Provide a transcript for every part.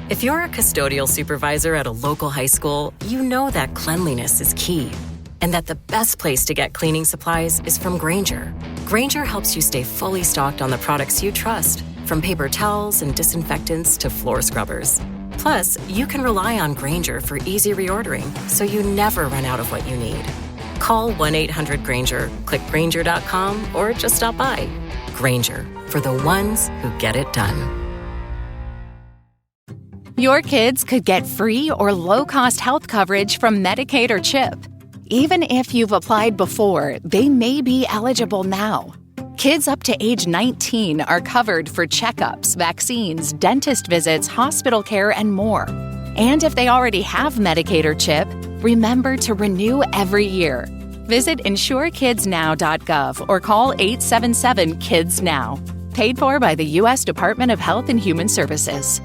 If you're a custodial supervisor at a local high school, you know that cleanliness is key, and that the best place to get cleaning supplies is from Grainger. Grainger helps you stay fully stocked on the products you trust, from paper towels and disinfectants to floor scrubbers. Plus, you can rely on Grainger for easy reordering, so you never run out of what you need. Call 1-800-GRAINGER, click Grainger.com, or just stop by. Grainger, for the ones who get it done. Your kids could get free or low-cost health coverage from Medicaid or CHIP. Even if you've applied before, they may be eligible now. Kids up to age 19 are covered for checkups, vaccines, dentist visits, hospital care, and more. And if they already have Medicaid or CHIP, remember to renew every year. Visit insurekidsnow.gov or call 877-KIDS-NOW. Paid for by the U.S. Department of Health and Human Services.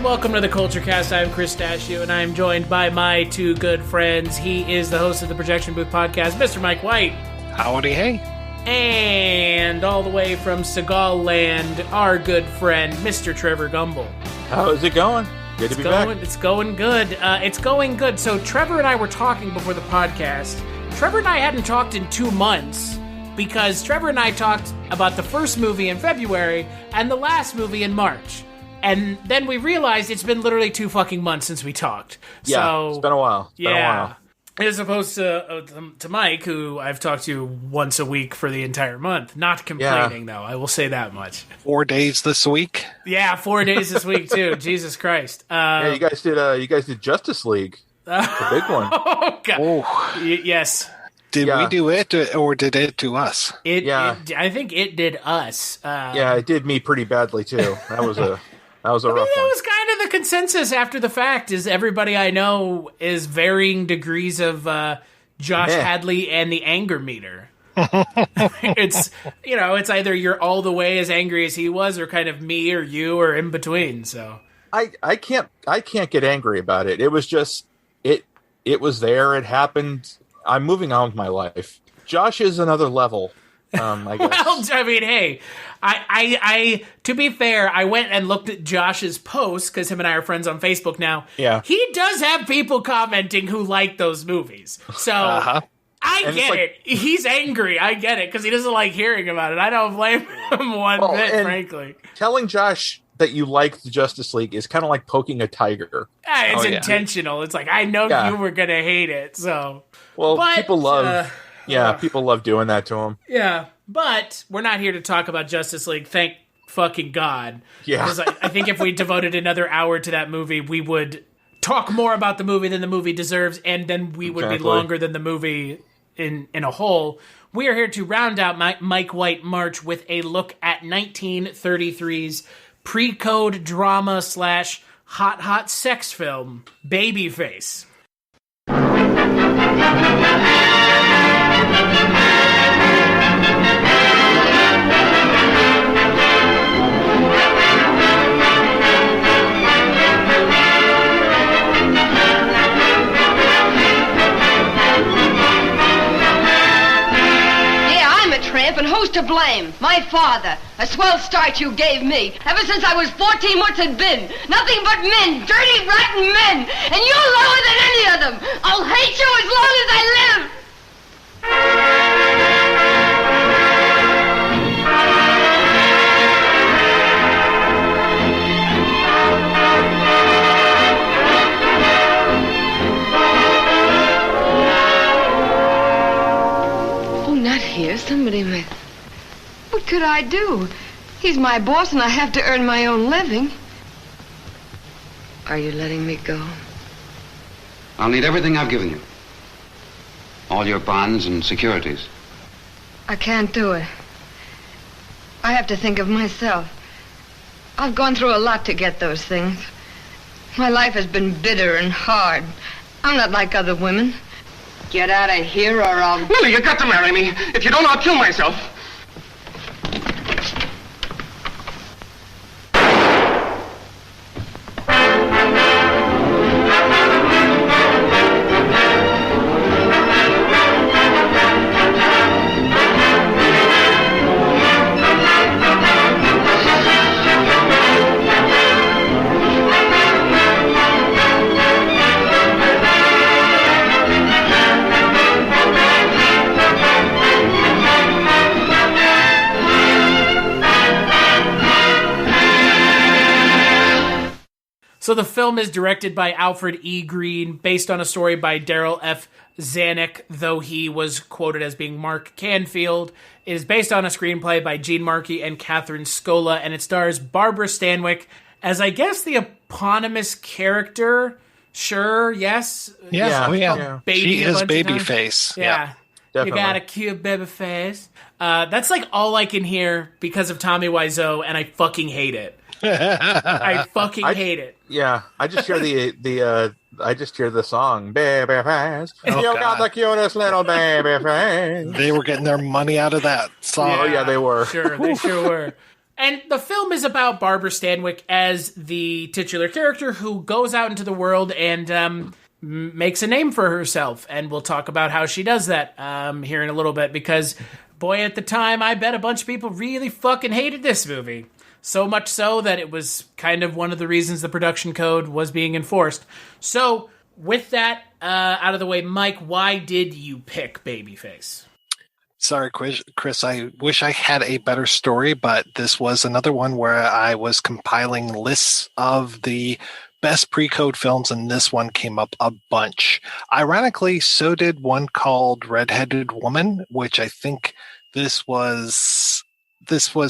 Welcome to the Kulturecast. I'm Chris Stachiw, and I'm joined by my two good friends. He is the host of the Projection Booth podcast, Mr. Mike White. Howdy, hey. And all the way from Seagal land, our good friend, Mr. Trevor Gumbel. How is it going? Good to be back. It's going good. It's going good. So Trevor and I were talking before the podcast. Trevor and I hadn't talked in 2 months because Trevor and I talked about the first movie in February and the last movie in March. And then we realized it's been literally 2 fucking months since we talked. Yeah, so, it's been a while. Been a while. As opposed to Mike, who I've talked to once a week for the entire month. Not complaining, though. I will say that much. 4 days this week? Yeah, 4 days this week, too. Jesus Christ. Yeah, you guys did Justice League. The big one. Oh, God. Oh. Yes. Did we do it, or did it do us? I think it did us. Yeah, it did me pretty badly, too. That was a... That was a rough one. That was kind of the consensus after the fact, is everybody I know is varying degrees of Josh Hadley and the anger meter. It's either you're all the way as angry as he was, or kind of me or you or in between. So I can't get angry about it. It was just it was there. It happened. I'm moving on with my life. Josh is another level. I guess. Well, I mean, hey, I to be fair, I went and looked at Josh's post because him and I are friends on Facebook now. Yeah, he does have people commenting who like those movies. So I get it. He's angry. I get it because he doesn't like hearing about it. I don't blame him one bit, frankly. Telling Josh that you like the Justice League is kind of like poking a tiger. It's intentional. It's like, I know you were gonna hate it. So people love. People love doing that to him. Yeah, but we're not here to talk about Justice League, thank fucking God. Yeah. Because I think if we devoted another hour to that movie, we would talk more about the movie than the movie deserves, and then we would be longer than the movie in a whole. We are here to round out Mike White March with a look at 1933's pre-code drama / hot sex film, Babyface. And who's to blame? My father. A swell start you gave me. Ever since I was 14, what's it been? Nothing but men. Dirty, rotten men. And you're lower than any of them. I'll hate you as long as I live. Somebody may... What could I do? He's my boss and I have to earn my own living. Are you letting me go? I'll need everything I've given you. All your bonds and securities. I can't do it. I have to think of myself. I've gone through a lot to get those things. My life has been bitter and hard. I'm not like other women. Get out of here or I'll... Millie, you got to marry me. If you don't, I'll kill myself. So the film is directed by Alfred E. Green, based on a story by Daryl F. Zanuck, though he was quoted as being Mark Canfield. It is based on a screenplay by Gene Markey and Catherine Scola, and it stars Barbara Stanwyck as, I guess, the eponymous character. Sure, yes? Yeah. Baby she a is bunch of times. Babyface. Yeah. You got a cute baby face. That's like all I can hear because of Tommy Wiseau, and I fucking hate it. I fucking hate it. Yeah, I just hear the song "Baby Face." You got the cutest little baby face. They were getting their money out of that song. Oh yeah, they were. Sure, they sure were. And the film is about Barbara Stanwyck as the titular character who goes out into the world and makes a name for herself. And we'll talk about how she does that here in a little bit, because, boy, at the time, I bet a bunch of people really fucking hated this movie. So much so that it was kind of one of the reasons the production code was being enforced. So, with that out of the way, Mike, why did you pick Babyface? Sorry, Chris, I wish I had a better story, but this was another one where I was compiling lists of the best pre-code films, and this one came up a bunch. Ironically, so did one called Red-Headed Woman, which I think this was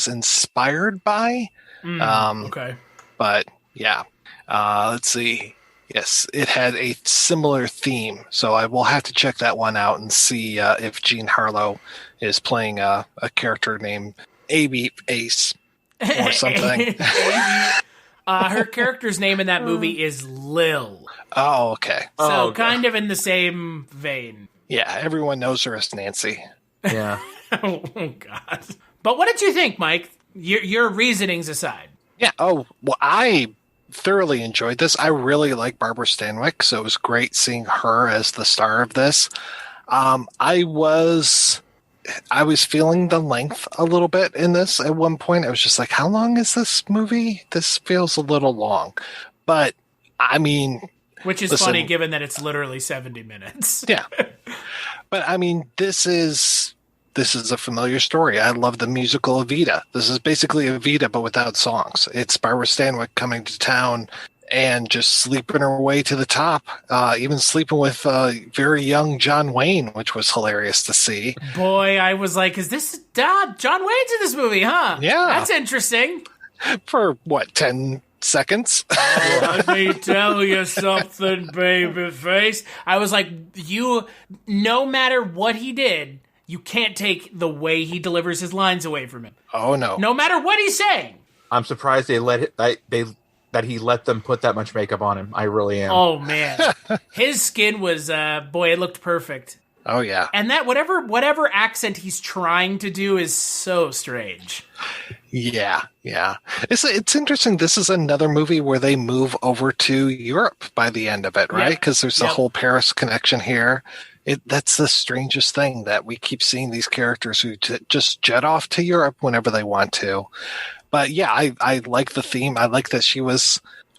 inspired by. Okay. But yeah, let's see. Yes, it had a similar theme, so I will have to check that one out and see if Jean Harlow is playing a character named Baby Ace or something. Her character's name in that movie is Lil. Oh, okay. So kind of in the same vein. Yeah, everyone knows her as Nancy. Yeah. Oh, God. But what did you think, Mike? Your reasonings aside. Yeah. Oh, well, I thoroughly enjoyed this. I really like Barbara Stanwyck, so it was great seeing her as the star of this. I was feeling the length a little bit in this at one point. I was just like, how long is this movie? This feels a little long. But, I mean... Which is funny, given that it's literally 70 minutes. Yeah. But, I mean, this is a familiar story. I love the musical Evita. This is basically Evita, but without songs. It's Barbara Stanwyck coming to town and just sleeping her way to the top, even sleeping with very young John Wayne, which was hilarious to see. Boy, I was like, is this John Wayne's in this movie, huh? Yeah. That's interesting. For, 10 seconds? Let me tell you something, babyface. I was like, no matter what he did, you can't take the way he delivers his lines away from him. Oh, no. No matter what he's saying. I'm surprised that he let them put that much makeup on him. I really am. Oh, man. His skin was, it looked perfect. Oh, yeah. And that whatever accent he's trying to do is so strange. Yeah. It's interesting. This is another movie where they move over to Europe by the end of it, right? Because there's a whole Paris connection here. That's the strangest thing, that we keep seeing these characters who just jet off to Europe whenever they want to. But yeah, I like the theme. I like that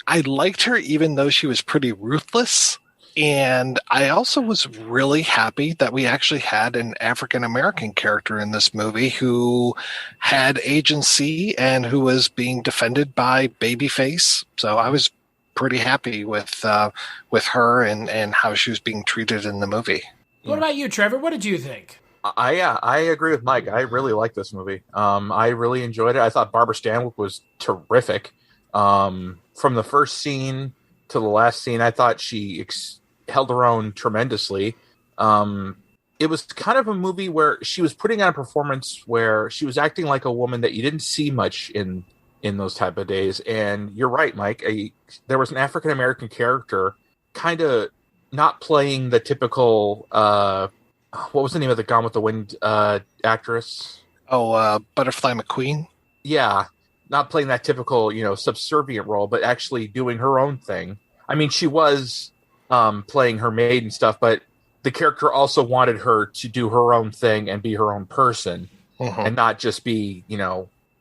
I liked her even though she was pretty ruthless. And I also was really happy that we actually had an African-American character in this movie who had agency and who was being defended by Babyface. So I was pretty happy with her and how she was being treated in the movie. What about you, Trevor? What did you think? I agree with Mike. I really like this movie. I really enjoyed it. I thought Barbara Stanwyck was terrific. From the first scene to the last scene, I thought she held her own tremendously. It was kind of a movie where she was putting on a performance where she was acting like a woman that you didn't see much in in those type of days. And you're right, Mike. There was an African American character kind of not playing the typical. What was the name of the Gone with the Wind actress? Butterfly McQueen. Yeah, not playing that typical, subservient role, but actually doing her own thing. I mean, she was playing her maid and stuff, but the character also wanted her to do her own thing and be her own person, and not just be,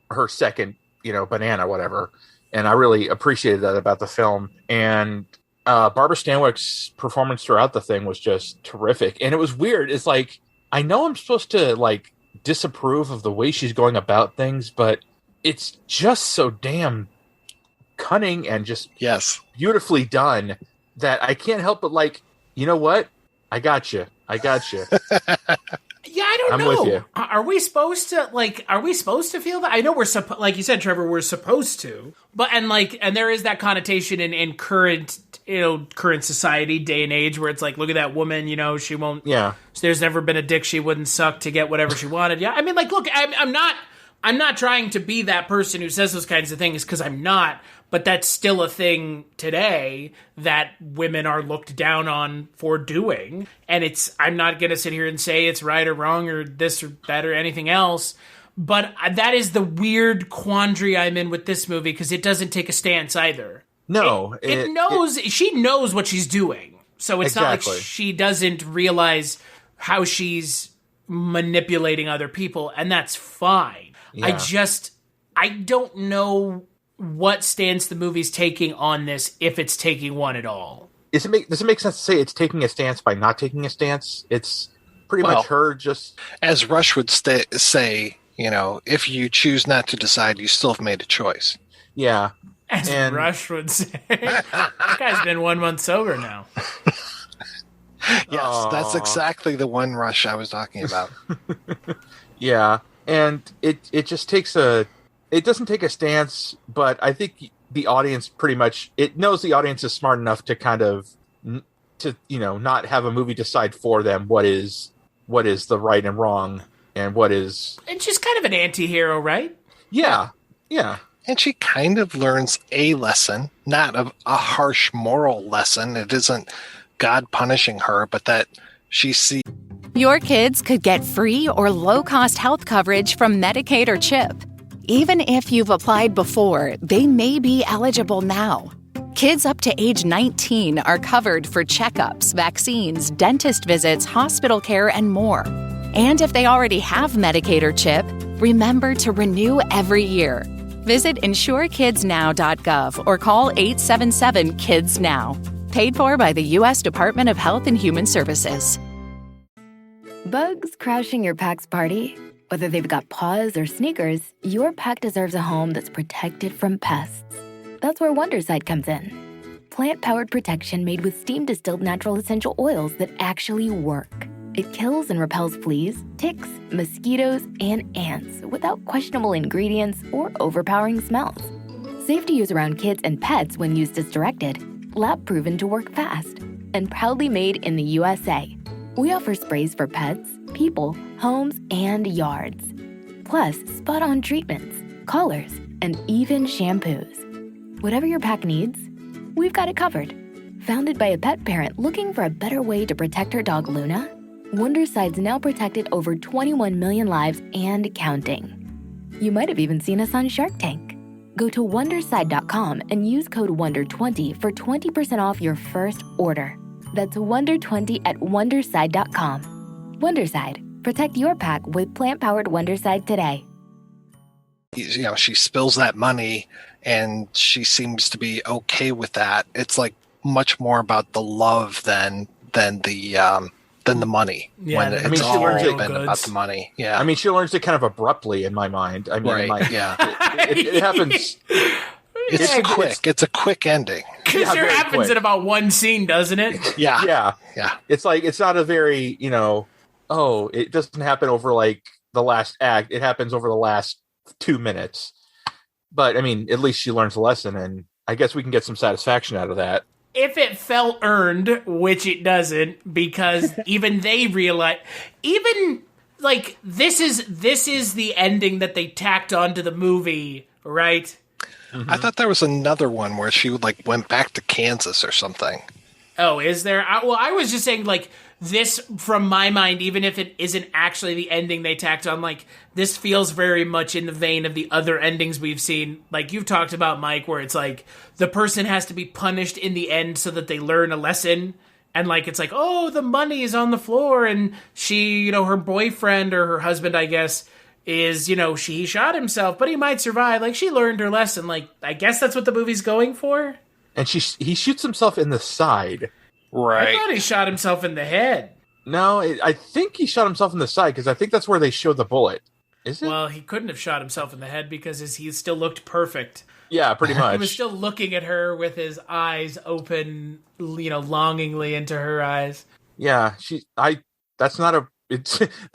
her second, banana, whatever. And I really appreciated that about the film. And Barbara Stanwyck's performance throughout the thing was just terrific. And it was weird. It's like, I know I'm supposed to disapprove of the way she's going about things, but it's just so damn cunning and just beautifully done that I can't help but you know what? I got you. Yeah, I don't know. I'm with you. Are we supposed to feel that? I know we're like you said, Trevor, we're supposed to. But and there is that connotation in current society, day and age, where it's like, look at that woman, she won't. Yeah. There's never been a dick she wouldn't suck to get whatever she wanted. Yeah, I mean, look, I'm not trying to be that person who says those kinds of things, because I'm not. But that's still a thing today that women are looked down on for doing. And I'm not going to sit here and say it's right or wrong or this or that or anything else. But that is the weird quandary I'm in with this movie, because it doesn't take a stance either. No. She knows what she's doing. So it's not like she doesn't realize how she's manipulating other people. And that's fine. Yeah. I don't know what stance the movie's taking on this, if it's taking one at all. Does it make sense to say it's taking a stance by not taking a stance? It's pretty much her just... As Rush would say, if you choose not to decide, you still have made a choice. Yeah. As Rush would say. That guy's been 1 month sober now. Yes, that's exactly the one Rush I was talking about. Yeah, and it just takes it doesn't take a stance, but I think the audience pretty much, it knows the audience is smart enough to kind of, not have a movie decide for them what is the right and wrong and what is... It's just kind of an anti-hero, right? Yeah, yeah. And she kind of learns a lesson, not a harsh moral lesson. It isn't God punishing her, but that she sees... Your kids could get free or low-cost health coverage from Medicaid or CHIP. Even if you've applied before, they may be eligible now. Kids up to age 19 are covered for checkups, vaccines, dentist visits, hospital care, and more. And if they already have Medicaid or CHIP, remember to renew every year. Visit insurekidsnow.gov or call 877-KIDS-NOW. Paid for by the U.S. Department of Health and Human Services. Bugs crashing your pack's party? Whether they've got paws or sneakers, your pack deserves a home that's protected from pests. That's where Wondercide comes in. Plant-powered protection made with steam-distilled natural essential oils that actually work. It kills and repels fleas, ticks, mosquitoes, and ants without questionable ingredients or overpowering smells. Safe to use around kids and pets when used as directed. Lab-proven to work fast. And proudly made in the USA. We offer sprays for pets, people, homes, and yards. Plus, spot-on treatments, collars, and even shampoos. Whatever your pack needs, we've got it covered. Founded by a pet parent looking for a better way to protect her dog Luna, Wondercide's now protected over 21 million lives and counting. You might have even seen us on Shark Tank. Go to Wondercide.com and use code WONDER20 for 20% off your first order. That's WONDER20 at Wondercide.com. Wondercide. Protect your pack with plant-powered Wondercide today. She spills that money and she seems to be okay with that. It's much more about the love than the money. Yeah, when it's all been about the money. Yeah. I mean, she learns it kind of abruptly in my mind. I mean, right. It happens. It's quick. It's a quick ending. It sure happens quick. In about one scene, doesn't it? Yeah. It's it's not a very, it doesn't happen over the last act. It happens over the last 2 minutes. But I mean, at least she learns a lesson, and I guess we can get some satisfaction out of that. If it felt earned, which it doesn't, because even they realize, this is the ending that they tacked onto the movie, right? I thought there was another one where she went back to Kansas or something. Oh, is there? I was just saying, this, from my mind, even if it isn't actually the ending they tacked on, this feels very much in the vein of the other endings we've seen. Like you've talked about, Mike, where it's the person has to be punished in the end so that they learn a lesson. And it's oh, the money is on the floor, and she, her boyfriend or her husband, I guess, is, he shot himself, but he might survive. She learned her lesson. I guess that's what the movie's going for. And he shoots himself in the side. Right. I thought he shot himself in the head. No, I think he shot himself in the side, because I think that's where they show the bullet. Is it? Well, he couldn't have shot himself in the head because he still looked perfect. Yeah, pretty much. He was still looking at her with his eyes open, longingly into her eyes. Yeah, the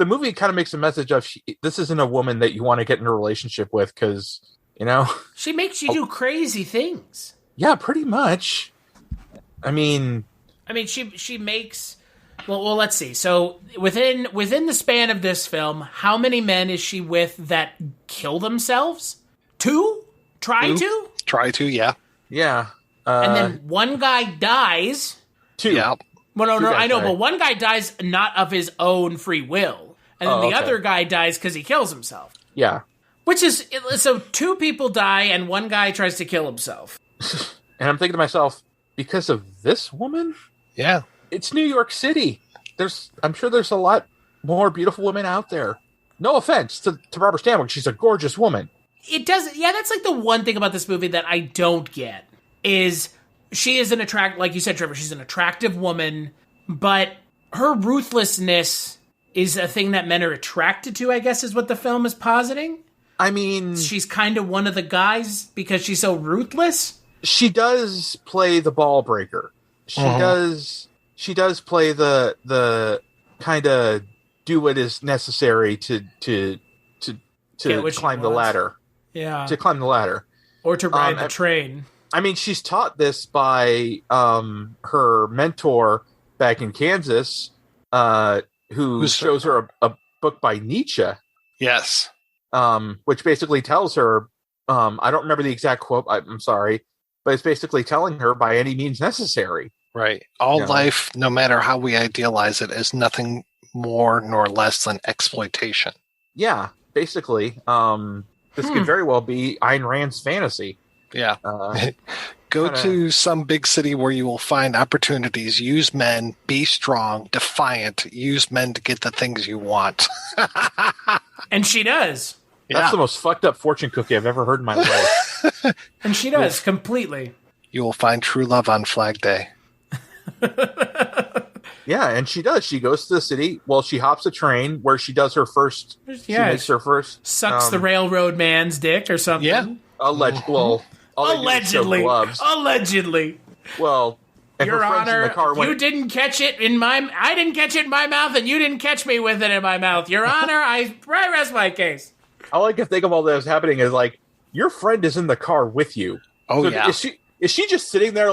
movie kind of makes a message of this isn't a woman that you want to get in a relationship with because, she makes you do crazy things. Yeah, pretty much. I mean, she makes. Well, let's see. So within the span of this film, how many men is she with that kill themselves? 2? Try to, yeah. Yeah. And then one guy dies. 2. Yeah. Well, no, I know, but one guy dies not of his own free will. And then the other guy dies because he kills himself. Yeah. Which is, so 2 people die and one guy tries to kill himself. And I'm thinking to myself, because of this woman? Yeah. It's New York City. I'm sure there's a lot more beautiful women out there. No offense to Barbara Stanwyck. She's a gorgeous woman. It doesn't. Yeah, that's the one thing about this movie that I don't get is she is like you said, Trevor, she's an attractive woman, but her ruthlessness is a thing that men are attracted to, I guess is what the film is positing. I mean, she's kind of one of the guys because she's so ruthless. She does play the ball breaker. She does play the kind of do what is necessary to climb the ladder. Yeah. To climb the ladder. Or to ride the train. I mean, she's taught this by her mentor back in Kansas, who shows her a book by Nietzsche. Yes. Which basically tells her, I don't remember the exact quote, I'm sorry, but it's basically telling her by any means necessary. Right. All life, no matter how we idealize it, is nothing more nor less than exploitation. Yeah, basically. This could very well be Ayn Rand's fantasy. Yeah. Go to some big city where you will find opportunities. Use men. Be strong. Defiant. Use men to get the things you want. And she does. That's the most fucked up fortune cookie I've ever heard in my life. And she does, completely. You will find true love on Flag Day. Yeah, and she does. She goes to the city. Well, she hops a train where she does her first. Yeah, she makes her first. Sucks the railroad man's dick or something. Yeah. Allegedly. Allegedly. Well, and Your her friends Honor, in the car went, I didn't catch it in my mouth, and you didn't catch me with it in my mouth. Your Honor, I rest my case. All I can think of all that was happening is your friend is in the car with you. Oh, so yeah. Is she just sitting there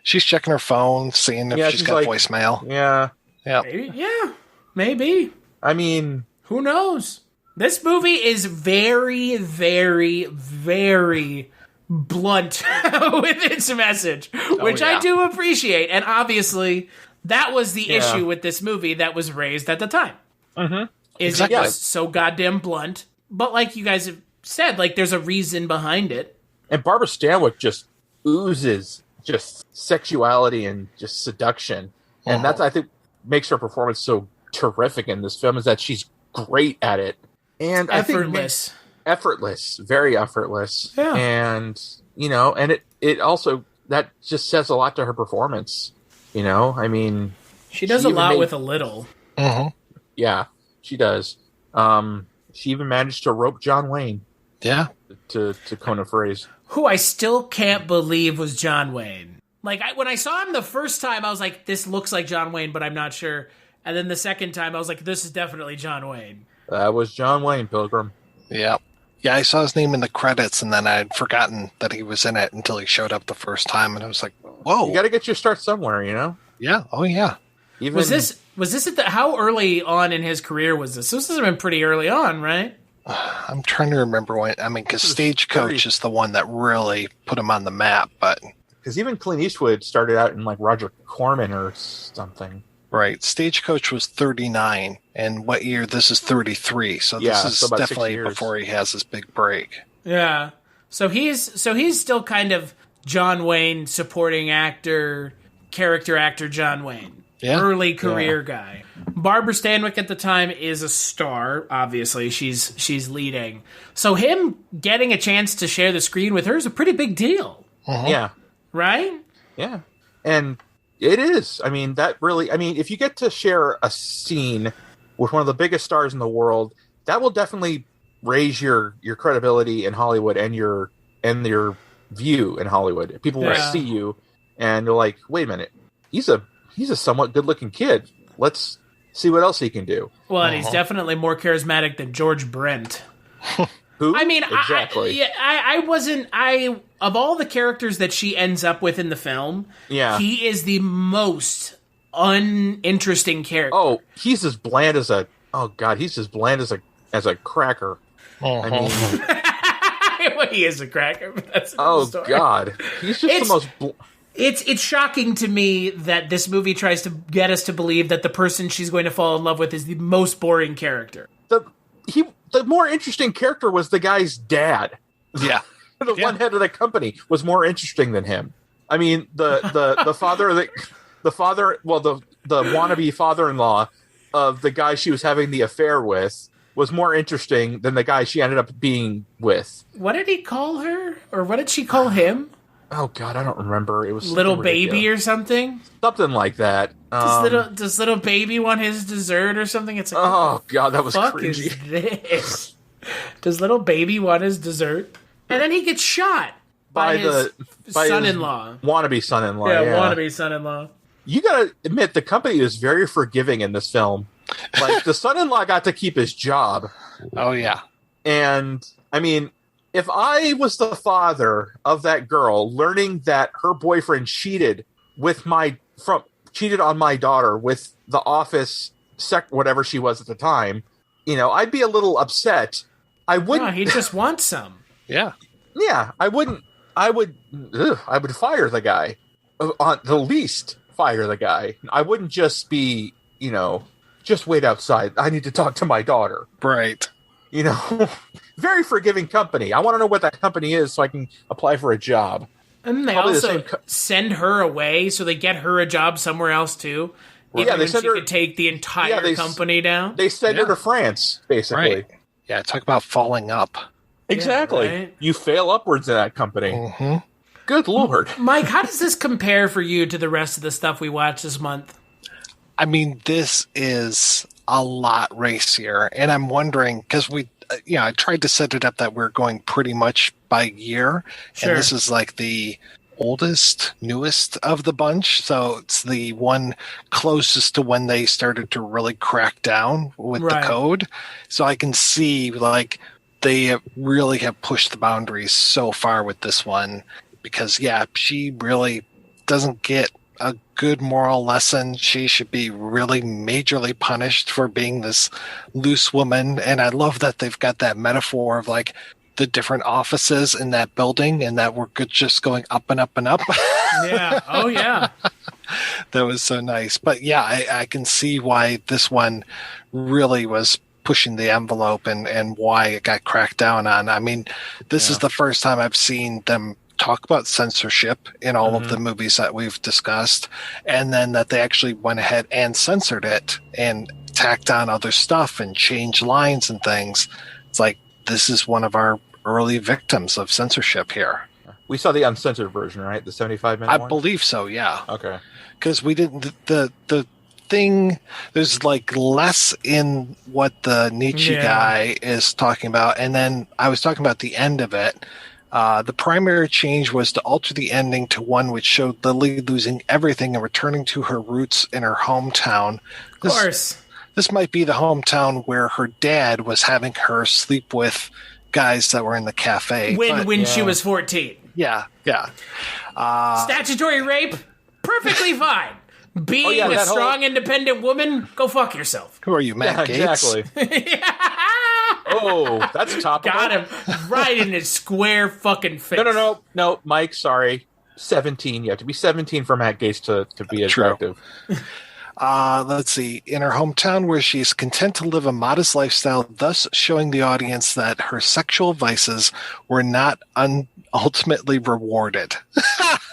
She's checking her phone, seeing if she's got voicemail. Yeah. Yeah. Maybe. I mean, who knows? This movie is very, very, very blunt with its message, which I do appreciate. And obviously, that was the issue with this movie that was raised at the time. Mm-hmm. It was so goddamn blunt. But like you guys have said, there's a reason behind it. And Barbara Stanwyck just oozes just sexuality and just seduction. And that's, I think, makes her performance so terrific in this film, is that she's great at it. And effortless. Effortless. Very effortless. Yeah. And, and it also, that just says a lot to her performance. I mean... She does a lot with a little. Mm-hmm. Yeah, she does. She even managed to rope John Wayne. Yeah. To coin a phrase. Who I still can't believe was John Wayne. When I saw him the first time, I was like, this looks like John Wayne, but I'm not sure. And then the second time, I was like, this is definitely John Wayne. That was John Wayne, Pilgrim. Yeah. Yeah, I saw his name in the credits, and then I'd forgotten that he was in it until he showed up the first time, and I was like, whoa. You got to get your start somewhere, Yeah. Oh, yeah. Was this at how early on in his career was this? This has been pretty early on, right? I'm trying to remember when. I mean, because Stagecoach is the one that really put him on the map, but because even Clint Eastwood started out in like Roger Corman or something. Right. Stagecoach was 39, and what year? This is 33. So this is definitely before he has his big break. Yeah. So he's still kind of John Wayne supporting actor, character actor John Wayne. Yeah. Early career guy. Barbara Stanwyck at the time is a star, obviously. She's leading. So him getting a chance to share the screen with her is a pretty big deal. Uh-huh. Yeah. Right? Yeah. And it is. I mean, if you get to share a scene with one of the biggest stars in the world, that will definitely raise your credibility in Hollywood and your view in Hollywood. People will see you and they're like, wait a minute, he's a somewhat good-looking kid. Let's see what else he can do. Well, and he's definitely more charismatic than George Brent. Who? I mean, exactly. Of all the characters that she ends up with in the film, he is the most uninteresting character. Oh, he's as bland as a cracker. Uh-huh. I mean, well, he is a cracker. But that's story. God, he's just the most. It's shocking to me that this movie tries to get us to believe that the person she's going to fall in love with is the most boring character. The more interesting character was the guy's dad. Yeah. The one head of the company was more interesting than him. I mean, the father, the wannabe father-in-law of the guy she was having the affair with was more interesting than the guy she ended up being with. What did he call her? Or what did she call him? Oh, God, I don't remember. It was Little Baby or something? Something like that. Does little Baby want his dessert or something? It's like, oh, God, that was fuck cringy. Is this? Does Little Baby want his dessert? And then he gets shot by his son-in-law. Wannabe son-in-law. Yeah, wannabe son-in-law. You gotta admit, the company is very forgiving in this film. Like, the son-in-law got to keep his job. Oh, yeah. And, I mean, if I was the father of that girl, learning that her boyfriend cheated on my daughter with the office whatever she was at the time, I'd be a little upset. I wouldn't. No, he just wants some. Yeah. Yeah, I wouldn't. I would fire the guy. On the least, fire the guy. I wouldn't just be, just wait outside. I need to talk to my daughter. Right. Very forgiving company. I want to know what that company is so I can apply for a job. And they probably also send her away, so they get her a job somewhere else too. Yeah, they send her. Could take the entire company down. They send her to France, basically. Right. Yeah, talk about falling up. Exactly. Yeah, right? You fail upwards in that company. Mm-hmm. Good Lord. Mike, how does this compare for you to the rest of the stuff we watched this month? I mean, this is a lot racier, and I'm wondering, because I tried to set it up that we're going pretty much by year, and this is like the newest of the bunch, so it's the one closest to when they started to really crack down with the code. So I can see, like, they really have pushed the boundaries so far with this one, because, she really doesn't get a good moral lesson. She should be really majorly punished for being this loose woman. And I love that they've got that metaphor of like the different offices in that building and that we're just going up and up and up. Yeah. Oh, yeah. That was so nice. But yeah, I can see why this one really was pushing the envelope and why it got cracked down on. I mean, this is the first time I've seen them talk about censorship in all of the movies that we've discussed, and then that they actually went ahead and censored it and tacked on other stuff and changed lines and things. It's like, this is one of our early victims of censorship here. We saw the uncensored version, right? The 75-minute one? I believe so, yeah. Okay. Because we didn't, the thing, there's like less in what the Nietzsche guy is talking about, and then I was talking about the end of it. The primary change was to alter the ending to one which showed Lily losing everything and returning to her roots in her hometown. Of course. This might be the hometown where her dad was having her sleep with guys that were in the cafe. When she was 14. Yeah. Statutory rape? Perfectly fine. Being a strong, independent woman? Go fuck yourself. Who are you, Matt Gaetz? Exactly. Oh, that's topical. Got him right in his square fucking face. No, Mike, sorry. 17. You have to be 17 for Matt Gaetz to be attractive. Let's see. In her hometown, where she's content to live a modest lifestyle, thus showing the audience that her sexual vices were not ultimately rewarded.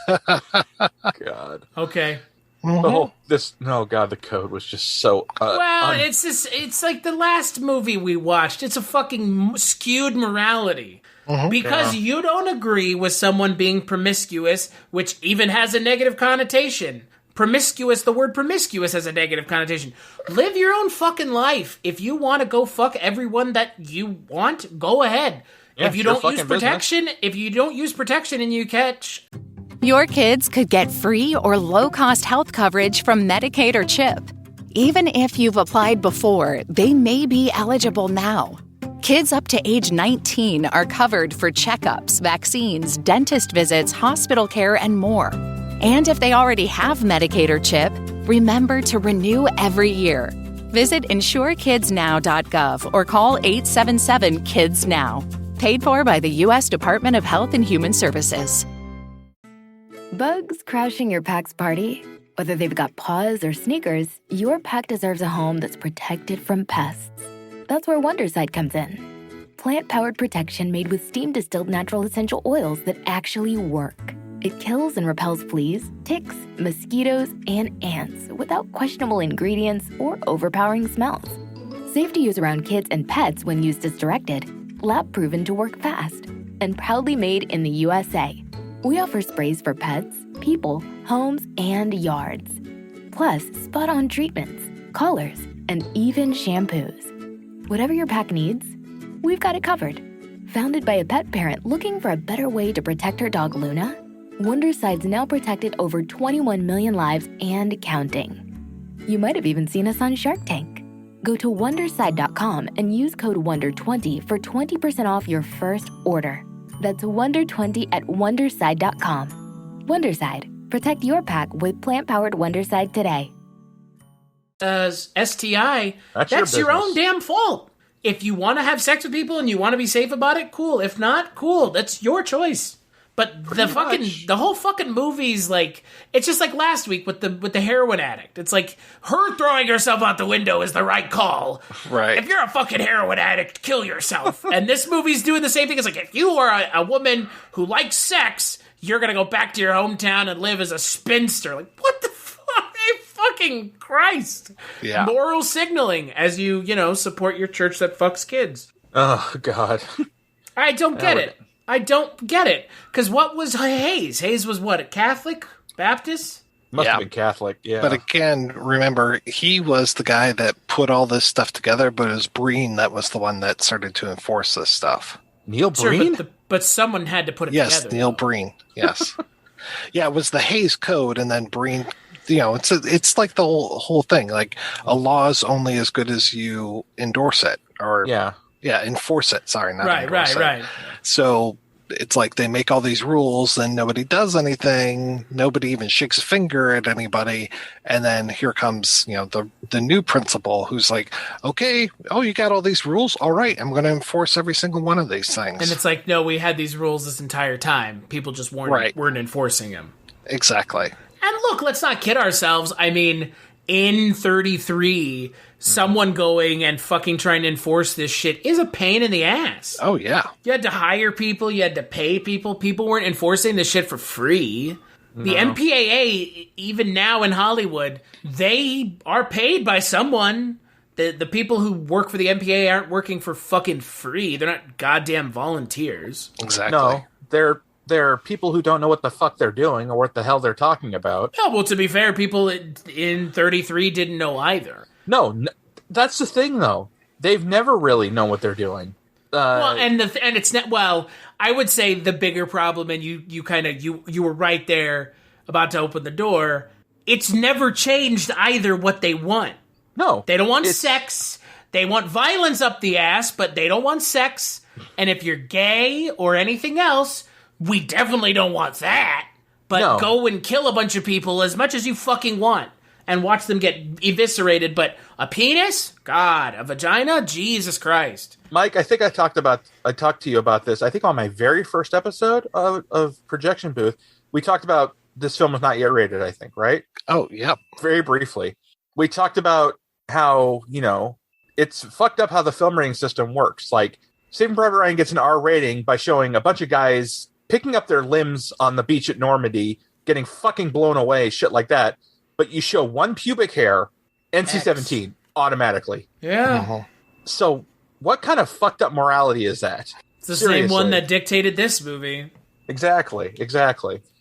God. Okay. Mm-hmm. The code was just so. It's like the last movie we watched. It's a fucking skewed morality. Mm-hmm. Because you don't agree with someone being promiscuous, which even has a negative connotation. The word promiscuous has a negative connotation. Live your own fucking life. If you want to go fuck everyone that you want, go ahead. Yeah, if you don't use protection and you catch... Your kids could get free or low-cost health coverage from Medicaid or CHIP. Even if you've applied before, they may be eligible now. Kids up to age 19 are covered for checkups, vaccines, dentist visits, hospital care, and more. And if they already have Medicaid or CHIP, remember to renew every year. Visit insurekidsnow.gov or call 877-KIDS-NOW. Paid for by the U.S. Department of Health and Human Services. Bugs crashing your pack's party? Whether they've got paws or sneakers, your pack deserves a home that's protected from pests. That's where Wondercide comes in. Plant-powered protection made with steam-distilled natural essential oils that actually work. It kills and repels fleas, ticks, mosquitoes, and ants without questionable ingredients or overpowering smells. Safe to use around kids and pets when used as directed. Lab-proven to work fast. And proudly made in the USA. We offer sprays for pets, people, homes, and yards. Plus, spot-on treatments, collars, and even shampoos. Whatever your pack needs, we've got it covered. Founded by a pet parent looking for a better way to protect her dog Luna, Wonderside's now protected over 21 million lives and counting. You might have even seen us on Shark Tank. Go to Wonderside.com and use code WONDER20 for 20% off your first order. That's WONDER20 at Wonderside.com. Wonderside. Protect your pack with plant-powered Wonderside today. STI, that's your own damn fault. If you want to have sex with people and you want to be safe about it, cool. If not, cool. That's your choice. But the whole fucking movie's like, it's just like last week with the heroin addict. It's like her throwing herself out the window is the right call. Right. If you're a fucking heroin addict, kill yourself. And this movie's doing the same thing. It's like, if you are a woman who likes sex, you're gonna go back to your hometown and live as a spinster. Like, what the fuck? Fucking Christ. Yeah. Moral signaling as you support your church that fucks kids. Oh, God. I don't get it. I don't get it. Because what was Hayes? Hayes was what, a Catholic? Baptist? Must have been Catholic, yeah. But again, remember, he was the guy that put all this stuff together, but it was Breen that was the one that started to enforce this stuff. Neil Breen? Sure, but someone had to put it together. Yes, Neil Breen, yes. Yeah, it was the Hayes Code, and then Breen... it's like the whole thing. Like, a law is only as good as you endorse it, or enforce it. Sorry, not endorse it. Right. So it's like they make all these rules, and nobody does anything. Nobody even shakes a finger at anybody, and then here comes the new principal who's like, okay, you got all these rules. All right, I'm going to enforce every single one of these things. And it's like, no, we had these rules this entire time. People just weren't enforcing them. Exactly. And look, let's not kid ourselves. I mean, in 33, someone going and fucking trying to enforce this shit is a pain in the ass. Oh, yeah. You had to hire people. You had to pay people. People weren't enforcing this shit for free. No. The MPAA, even now in Hollywood, they are paid by someone. The people who work for the MPAA aren't working for fucking free. They're not goddamn volunteers. Exactly. No, they're people who don't know what the fuck they're doing or what the hell they're talking about. Yeah, well, to be fair, people in 33 didn't know either. No, that's the thing, though. They've never really known what they're doing. And it's not. Well, I would say the bigger problem, and you were right there about to open the door. It's never changed either what they want. No, they don't want sex. They want violence up the ass, but they don't want sex. And if you're gay or anything else, we definitely don't want that. But go and kill a bunch of people as much as you fucking want. and watch them get eviscerated. But a penis? God. A vagina? Jesus Christ. Mike, I think I talked to you about this. I think on my very first episode of Projection Booth, we talked about this film was not yet rated, I think, right? Oh, yeah. Very briefly. We talked about how, it's fucked up how the film rating system works. Like, Saving Private Ryan gets an R rating by showing a bunch of guys picking up their limbs on the beach at Normandy, getting fucking blown away, shit like that. But you show one pubic hair, NC-17, automatically. Yeah. Uh-huh. So what kind of fucked up morality is that? It's the same one that dictated this movie. Exactly.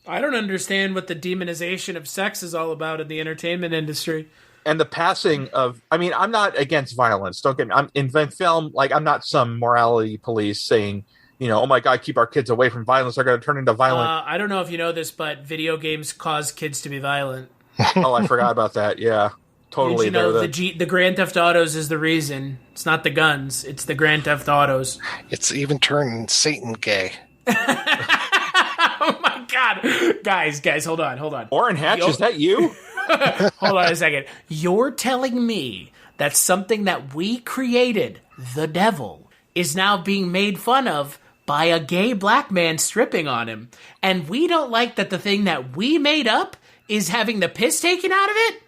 I don't understand what the demonization of sex is all about in the entertainment industry. And the passing of, I'm not against violence. Don't get me. I'm in film, like, I'm not some morality police saying, oh my God, keep our kids away from violence. They're going to turn into violent. I don't know if you know this, but video games cause kids to be violent. Oh, I forgot about that. Yeah, totally. Did you know the Grand Theft Autos is the reason? It's not the guns. It's the Grand Theft Autos. It's even turned Satan gay. Oh my God. Guys, hold on. Orrin Hatch, is that you? Hold on a second. You're telling me that something that we created, the devil, is now being made fun of by a gay black man stripping on him, and we don't like that the thing that we made up is having the piss taken out of it?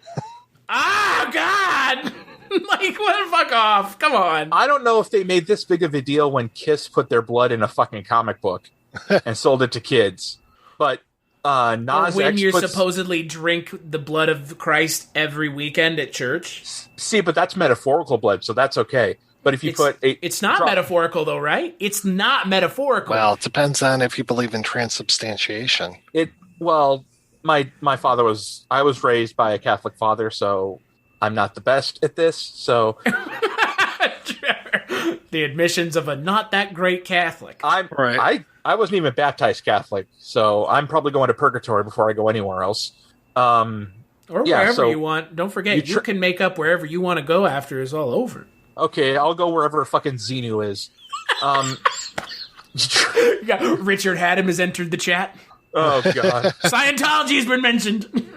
God! Like, what? Fuck off. Come on. I don't know if they made this big of a deal when Kiss put their blood in a fucking comic book and sold it to kids. But Nas when X you supposedly drink the blood of Christ every weekend at church. See, but that's metaphorical blood, so that's okay. But if you it's not metaphorical though, right? It's not metaphorical. Well, it depends on if you believe in transubstantiation. My father I was raised by a Catholic father, so I'm not the best at this. So the admissions of a not that great Catholic. I wasn't even baptized Catholic, so I'm probably going to purgatory before I go anywhere else. Or wherever you want. Don't forget, you can make up wherever you want to go after it's all over. Okay, I'll go wherever fucking Xenu is. Richard Haddam has entered the chat. Oh, God. Scientology's been mentioned.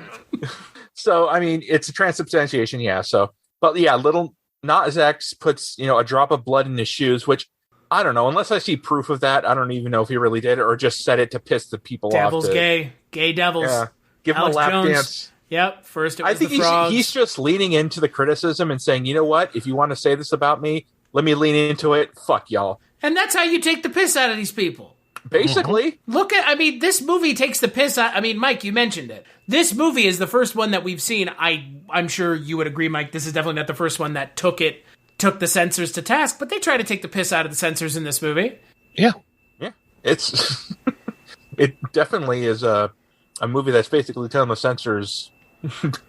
So, it's a transubstantiation, yeah. So, but yeah, little Nas X puts, a drop of blood in his shoes, which I don't know. Unless I see proof of that, I don't even know if he really did it or just said it to piss the people off. Devil's gay. Gay devils. Yeah. Give him a lap dance. Yep. First it was I think the frogs. he's just leaning into the criticism and saying, you know what? If you want to say this about me, let me lean into it. Fuck y'all. And that's how you take the piss out of these people. Basically. Look at, this movie takes the piss out. Mike, you mentioned it. This movie is the first one that we've seen. I'm sure you would agree, Mike. This is definitely not the first one that took the censors to task, but they try to take the piss out of the censors in this movie. Yeah. Yeah. It definitely is a movie that's basically telling the censors,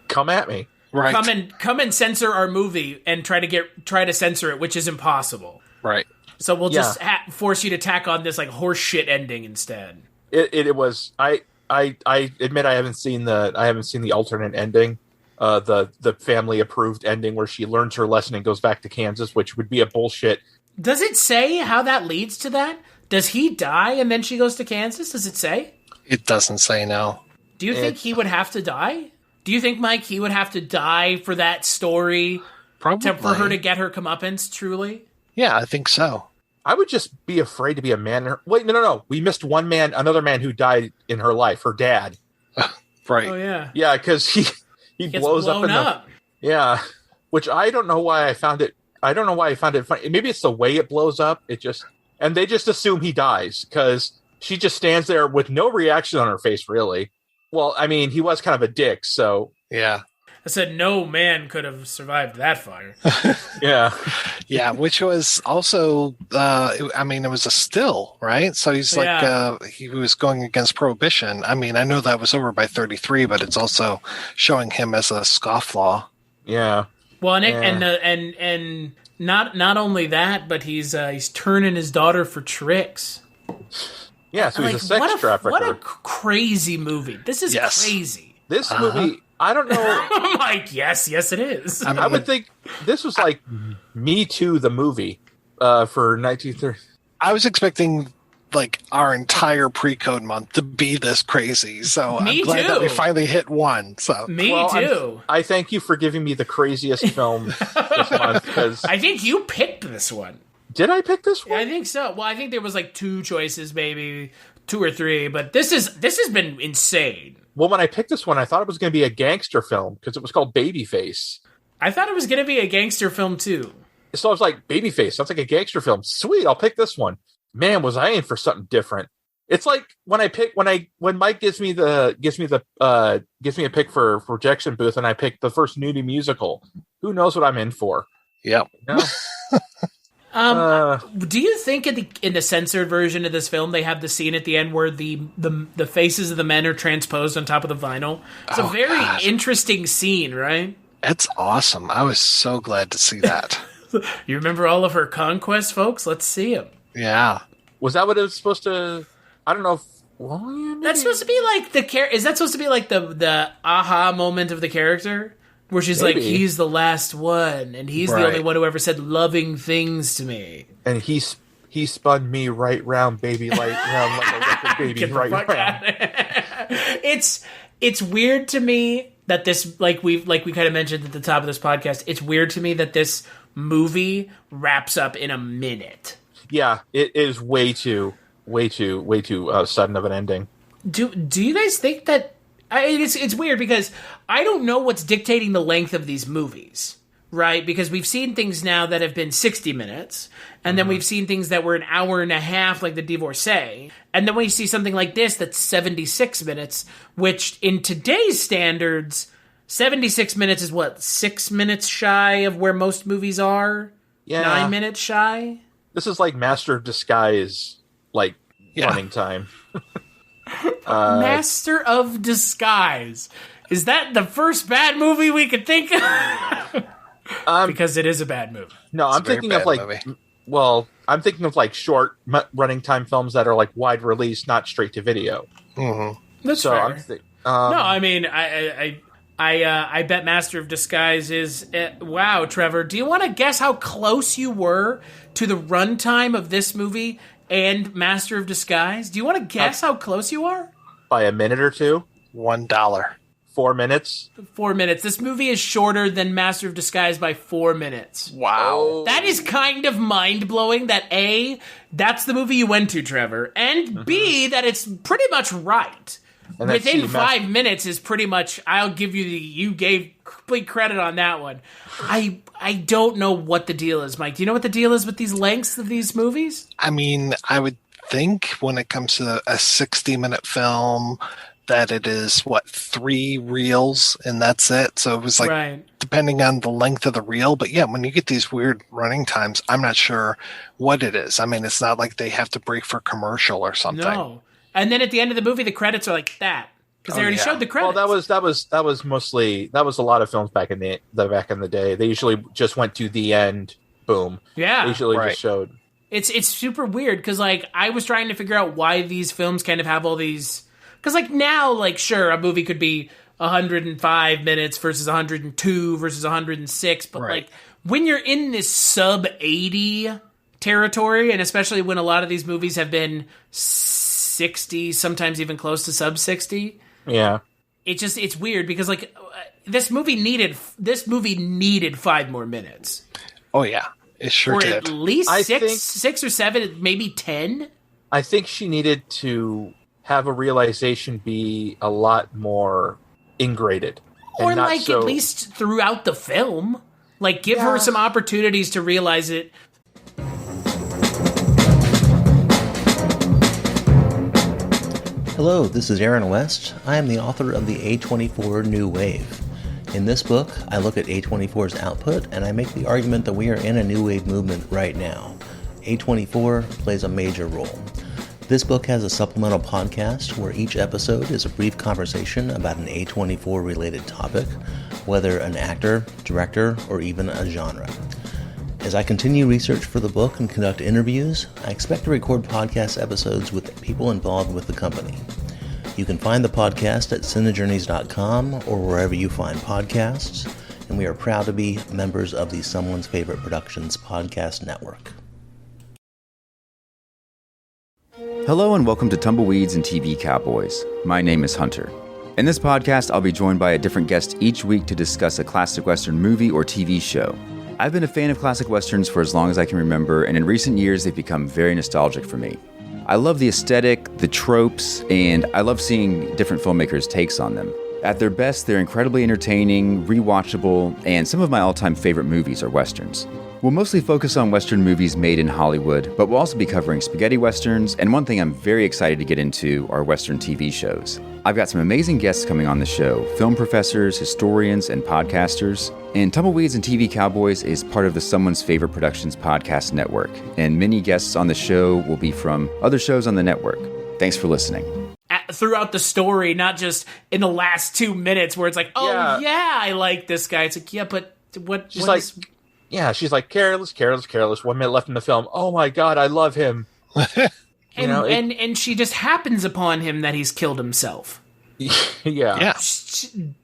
come at me. Right. Come and censor our movie and try to censor it, which is impossible. Right. So we'll just force you to tack on this like horse shit ending instead. It was. I admit I haven't seen the alternate ending, the family approved ending where she learns her lesson and goes back to Kansas, which would be a bullshit. Does it say how that leads to that? Does he die and then she goes to Kansas? Does it say? It doesn't say, no. Do you think he would have to die? Do you think, Mike, he would have to die for that story? Probably. For her to get her comeuppance, truly? Yeah, I think so. I would just be afraid to be a man. Wait, no. We missed another man who died in her life, her dad. Right. Oh, yeah. Yeah, because he blows up. Yeah, which I don't know why I found it. I don't know why I found it funny. Maybe it's the way it blows up. And they just assume he dies because she just stands there with no reaction on her face, really. Well, he was kind of a dick, so. Yeah. I said no man could have survived that fire. Yeah. Yeah, which was also, it was a still, right? So he's he was going against Prohibition. I know that was over by 33, but it's also showing him as a scofflaw. Yeah. Well, and not only that, but he's turning his daughter for tricks. Yeah, so he's a sex trafficker. What a crazy movie. This is crazy. This movie, I don't know. I'm like, yes, it is. I would think this was like Me Too, the movie for 1930. I was expecting like our entire pre-code month to be this crazy. So Me I'm glad too. that we finally hit one. So Me too. I thank you for giving me the craziest film this month. Because I think you picked this one. Did I pick this one? Yeah, I think so. Well, I think there was like 2 choices, maybe 2 or 3, but this has been insane. Well, when I picked this one, I thought it was going to be a gangster film because it was called Babyface. I thought it was going to be a gangster film too. So I was like, Babyface, sounds like a gangster film. Sweet, I'll pick this one. Man, was I in for something different. It's like when Mike gives me a pick for projection booth, and I pick the first nudie musical. Who knows what I'm in for? Yep. You know? Do you think in the censored version of this film they have the scene at the end where the faces of the men are transposed on top of the vinyl? It's a very interesting scene, right? It's awesome. I was so glad to see that. You remember all of her conquests, folks? Let's see them. Yeah. Was that what it was supposed to? I don't know. That's supposed to be like is that supposed to be like the aha moment of the character? Where she's like, he's the last one, and he's the only one who ever said loving things to me. And he spun me right round, baby, like round like a record baby, right round. It's weird to me that this, like we kind of mentioned at the top of this podcast, it's weird to me that this movie wraps up in a minute. Yeah, it is way too sudden of an ending. Do you guys think that? It's weird because I don't know what's dictating the length of these movies, right? Because we've seen things now that have been 60 minutes, and then we've seen things that were an hour and a half, like The Divorcee, and then we see something like this that's 76 minutes, which in today's standards, 76 minutes is what, 6 minutes shy of where most movies are? Yeah. 9 minutes shy? This is like Master of Disguise, like running time. Master of Disguise. Is that the first bad movie we could think of? Because it is a bad movie. No, I'm thinking of like movie. Well, I'm thinking of like short running time films that are like wide release, not straight to video. Mm-hmm. That's fair. No, I mean, I bet Master of Disguise is... wow, Trevor, do you want to guess how close you were to the runtime of this movie and Master of Disguise? Do you want to guess how close you are? By a minute or two? $1. 4 minutes? 4 minutes. This movie is shorter than Master of Disguise by 4 minutes. Wow. That is kind of mind-blowing that A, that's the movie you went to, Trevor, and B, that it's pretty much right. And within 5 minutes is pretty much, I'll give you you gave complete credit on that one. I don't know what the deal is, Mike. Do you know what the deal is with these lengths of these movies? I mean, I would think when it comes to a 60-minute film that it is, 3 reels and that's it. So it was like, depending on the length of the reel. But yeah, when you get these weird running times, I'm not sure what it is. I mean, it's not like they have to break for commercial or something. No. And then at the end of the movie, the credits are like that. Because they already showed the credits. Well, that was mostly a lot of films back in the day. They usually just went to the end, boom. Yeah, they usually just showed. It's super weird because like I was trying to figure out why these films kind of have all these. Because like now, like sure, a movie could be 105 minutes versus 102 versus 106, but like when you're in this sub 80 territory, and especially when a lot of these movies have been 60, sometimes even close to sub 60. Yeah. It's weird because like this movie needed 5 more minutes. Oh yeah, it sure did. Or at least 6 or 7, maybe 10. I think she needed to have a realization be a lot more ingrained. Or like at least throughout the film. Like give her some opportunities to realize it. Hello, this is Aaron West. I am the author of the A24 New Wave. In this book, I look at A24's output and I make the argument that we are in a new wave movement right now. A24 plays a major role. This book has a supplemental podcast where each episode is a brief conversation about an A24 related topic, whether an actor, director, or even a genre. As I continue research for the book and conduct interviews, I expect to record podcast episodes with people involved with the company. You can find the podcast at cinejourneys.com or wherever you find podcasts, and we are proud to be members of the Someone's Favorite Productions podcast network. Hello and welcome to Tumbleweeds and TV Cowboys. My name is Hunter. In this podcast, I'll be joined by a different guest each week to discuss a classic Western movie or TV show. I've been a fan of classic Westerns for as long as I can remember, and in recent years, they've become very nostalgic for me. I love the aesthetic, the tropes, and I love seeing different filmmakers' takes on them. At their best, they're incredibly entertaining, rewatchable, and some of my all-time favorite movies are Westerns. We'll mostly focus on Western movies made in Hollywood, but we'll also be covering spaghetti Westerns, and one thing I'm very excited to get into are Western TV shows. I've got some amazing guests coming on the show, film professors, historians, and podcasters, and Tumbleweeds and TV Cowboys is part of the Someone's Favorite Productions podcast network, and many guests on the show will be from other shows on the network. Thanks for listening. Throughout the story, not just in the last 2 minutes where it's like, oh yeah, I like this guy. It's like, yeah, but what? She's like, yeah, she's like careless. 1 minute left in the film. Oh my god, I love him. and she just happens upon him that he's killed himself. Yeah.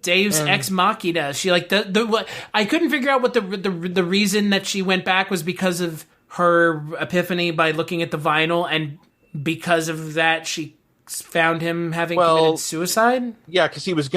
Deus ex machina. She like the I couldn't figure out what the reason that she went back was because of her epiphany by looking at the vinyl, and because of that she found him having committed suicide. Yeah, because he was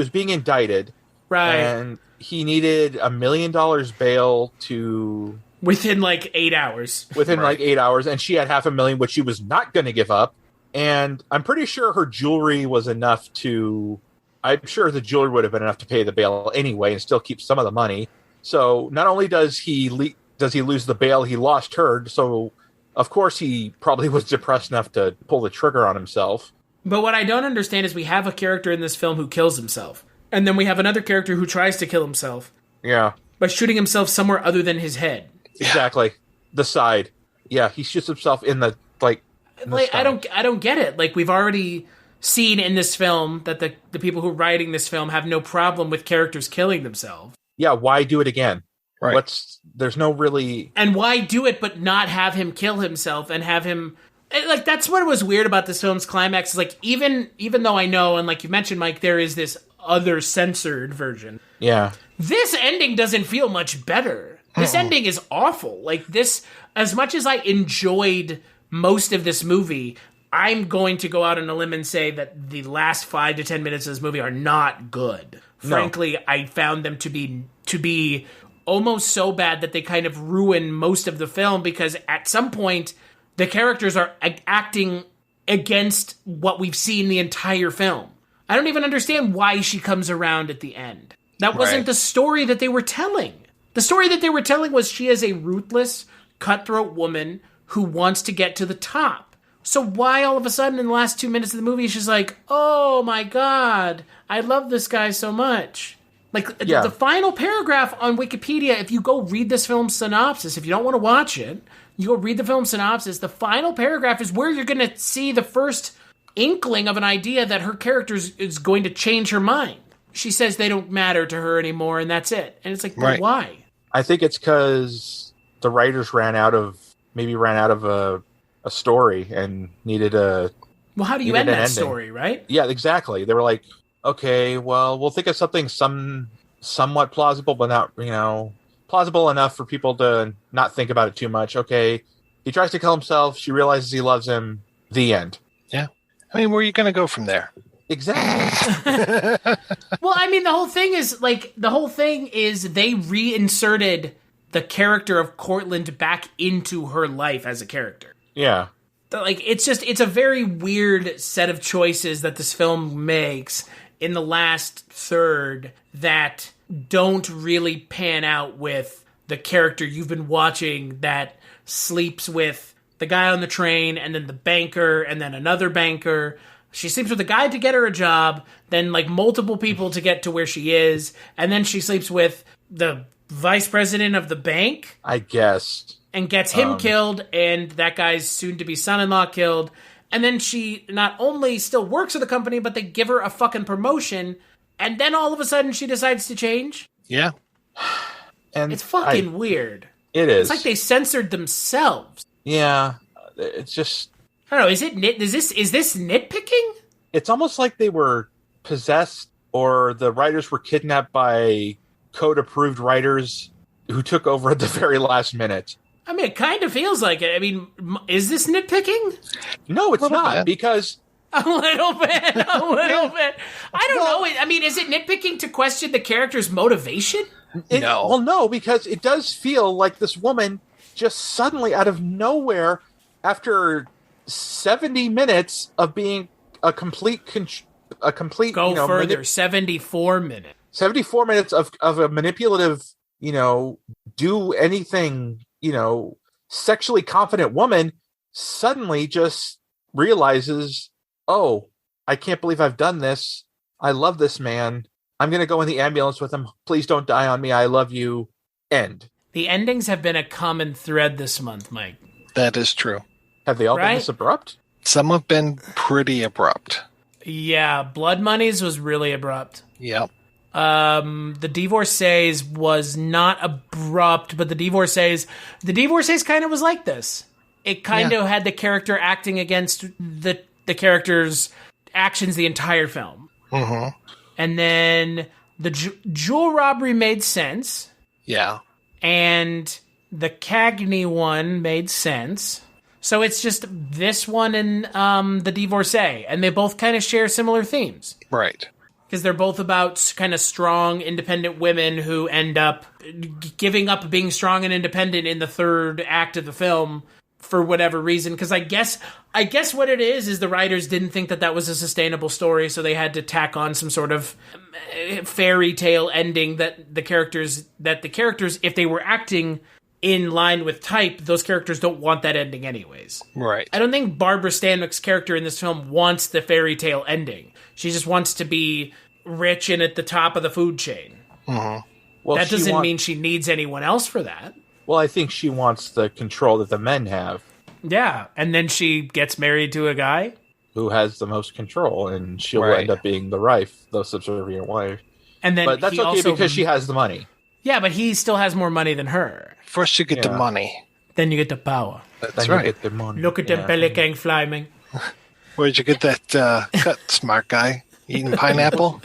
being indicted, right? And he needed $1 million bail to within like 8 hours. Like 8 hours, and she had $500,000, which she was not going to give up. And I'm pretty sure her jewelry was enough to. I'm sure the jewelry would have been enough to pay the bail anyway, and still keep some of the money. So not only does he lose the bail, he lost her. So of course he probably was depressed enough to pull the trigger on himself. But what I don't understand is we have a character in this film who kills himself. And then we have another character who tries to kill himself. Yeah. By shooting himself somewhere other than his head. Exactly. The side. Yeah, he shoots himself in the I don't get it. Like, we've already seen in this film that the people who are writing this film have no problem with characters killing themselves. Yeah, why do it again? Right. There's no really... And why do it but not have him kill himself and have him... Like, that's what was weird about this film's climax. Is like, even though I know, and like you mentioned, Mike, there is this other censored version. Yeah. This ending doesn't feel much better. This ending is awful. Like, this, as much as I enjoyed most of this movie, I'm going to go out on a limb and say that the last 5 to 10 minutes of this movie are not good. No. Frankly, I found them to be almost so bad that they kind of ruin most of the film, because at some point the characters are acting against what we've seen the entire film. I don't even understand why she comes around at the end. That wasn't the story that they were telling. The story that they were telling was she is a ruthless, cutthroat woman who wants to get to the top. So why all of a sudden in the last 2 minutes of the movie she's like, oh my god, I love this guy so much. Like, the final paragraph on Wikipedia, if you go read this film's synopsis, if you don't want to watch it, you go read the film synopsis, the final paragraph is where you're going to see the first inkling of an idea that her character is going to change her mind. She says they don't matter to her anymore, and that's it. And it's like, but why? I think it's because the writers ran out of a story and needed a... Well, how do you end that ending. Story, right? Yeah, exactly. They were like, okay, well, we'll think of something somewhat plausible, but not, plausible enough for people to not think about it too much. Okay, he tries to kill himself. She realizes he loves him. The end. Yeah. I mean, where are you going to go from there? Exactly. Well, I mean, the whole thing is they reinserted the character of Cortland back into her life as a character. Yeah. Like, it's a very weird set of choices that this film makes in the last third that don't really pan out with the character you've been watching that sleeps with the guy on the train, and then the banker, and then another banker. She sleeps with a guy to get her a job, then like multiple people to get to where she is, and then she sleeps with the vice president of the bank, I guess, and gets him killed, and that guy's soon-to-be son-in-law killed. And then she not only still works at the company, but they give her a fucking promotion, and then all of a sudden she decides to change. Yeah. And it's fucking weird. It is. It's like they censored themselves. Yeah. It's just... I don't know, is this nitpicking? It's almost like they were possessed, or the writers were kidnapped by code-approved writers who took over at the very last minute. I mean, it kind of feels like it. I mean, is this nitpicking? No, it's not, because... A little bit. I don't know. I mean, is it nitpicking to question the character's motivation? No. Well, no, because it does feel like this woman just suddenly out of nowhere, after 70 minutes of being a complete Go further. 74 minutes. 74 minutes of a manipulative, do anything, sexually confident woman suddenly just realizes, oh, I can't believe I've done this. I love this man. I'm going to go in the ambulance with him. Please don't die on me. I love you. End. The endings have been a common thread this month, Mike. That is true. Have they all been this abrupt? Some have been pretty abrupt. Yeah, Blood Money's was really abrupt. Yep. The Divorcees was not abrupt, but the Divorcees kind of was like this. It kind of had the character acting against the character's actions the entire film. Mm-hmm. And then the jewel robbery made sense. Yeah. And the Cagney one made sense. So it's just this one and the Divorcee. And they both kind of share similar themes. Right. Because they're both about kind of strong, independent women who end up giving up being strong and independent in the third act of the film for whatever reason. Because I guess what it is the writers didn't think that was a sustainable story, so they had to tack on some sort of fairy tale ending that the characters, if they were acting in line with type, those characters don't want that ending anyways. Right. I don't think Barbara Stanwyck's character in this film wants the fairy tale ending. She just wants to be rich and at the top of the food chain. Mm-hmm. Well, that doesn't mean she needs anyone else for that. Well, I think she wants the control that the men have. Yeah, and then she gets married to a guy who has the most control, and she'll end up being the subservient wife. And then, but that's okay because she has the money. Yeah, but he still has more money than her. First, you get the money, then you get the power. That's right. You get the money. Look at the belly gang flaming. Where'd you get that cut, smart guy? Eating pineapple?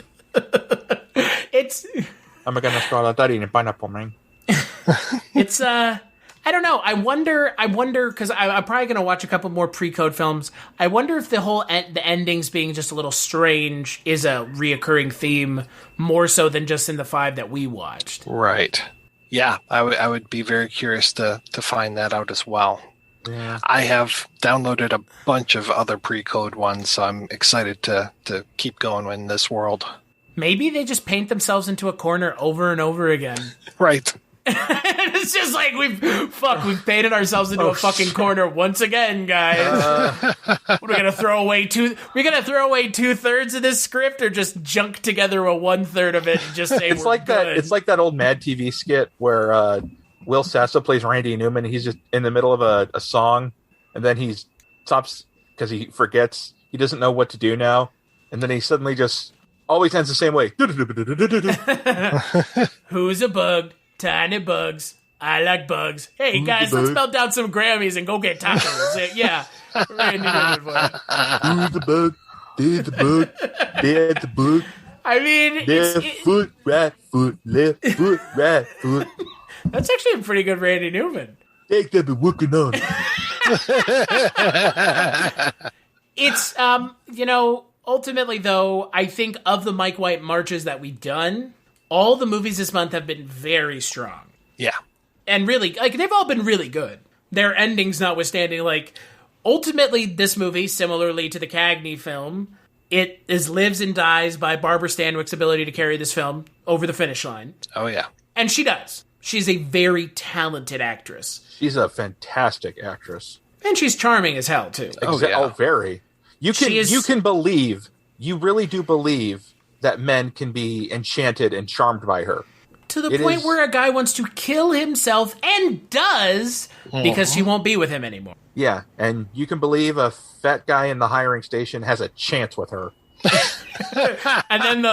I'm gonna start out eating pineapple, man. It's I don't know. I wonder because I'm probably gonna watch a couple more pre-code films. I wonder if the endings being just a little strange is a reoccurring theme more so than just in the 5 that we watched. Right. Yeah, I would be very curious to find that out as well. Yeah. I have downloaded a bunch of other pre-code ones, so I'm excited to keep going in this world. Maybe they just paint themselves into a corner over and over again. Right. It's just like we've painted ourselves into a fucking corner once again, guys. We're gonna throw away 2/3 of this script, or just junk together a 1/3 of it and just say it's like good. It's like that old Mad TV skit where Will Sasso plays Randy Newman. He's just in the middle of a song, and then he stops because he forgets. He doesn't know what to do now, and then he suddenly just always ends the same way. Who's a bug? Tiny bugs. I like bugs. Hey guys, let's melt down some Grammys and go get tacos. Yeah, Randy Newman for you. Who's the bug? There's the bug. There's the bug. I mean, left foot, right foot, left foot, right foot. That's actually a pretty good Randy Newman. They've been working on it. It's ultimately though, I think of the Mike White marches that we've done, all the movies this month have been very strong. Yeah. And really, they've all been really good. Their endings notwithstanding, ultimately this movie, similarly to the Cagney film, it lives and dies by Barbara Stanwyck's ability to carry this film over the finish line. Oh, yeah. And she does. She's a very talented actress. She's a fantastic actress. And she's charming as hell, too. Oh, yeah. Oh, very. You can believe, you really do believe that men can be enchanted and charmed by her. To the point where a guy wants to kill himself and does because she won't be with him anymore. Yeah, and you can believe a fat guy in the hiring station has a chance with her. and then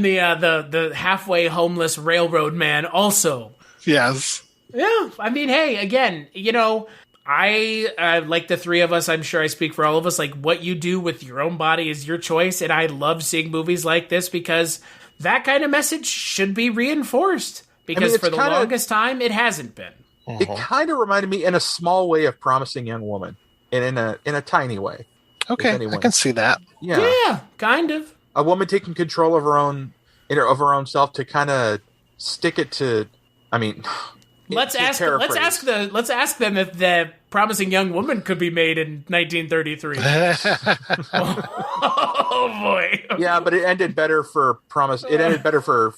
the halfway homeless railroad man also. Yes. Yeah, I mean, hey, again, I like the three of us, I'm sure I speak for all of us, what you do with your own body is your choice, and I love seeing movies like this because that kind of message should be reinforced, because for the longest time, it hasn't been. It kind of reminded me in a small way of Promising Young Woman, and in a tiny way. Okay, I can see that. Yeah, kind of. A woman taking control of her own self to kind of stick it to. I mean, let's ask them if the Promising Young Woman could be made in 1933. Oh boy. Yeah, but it ended better for It ended better for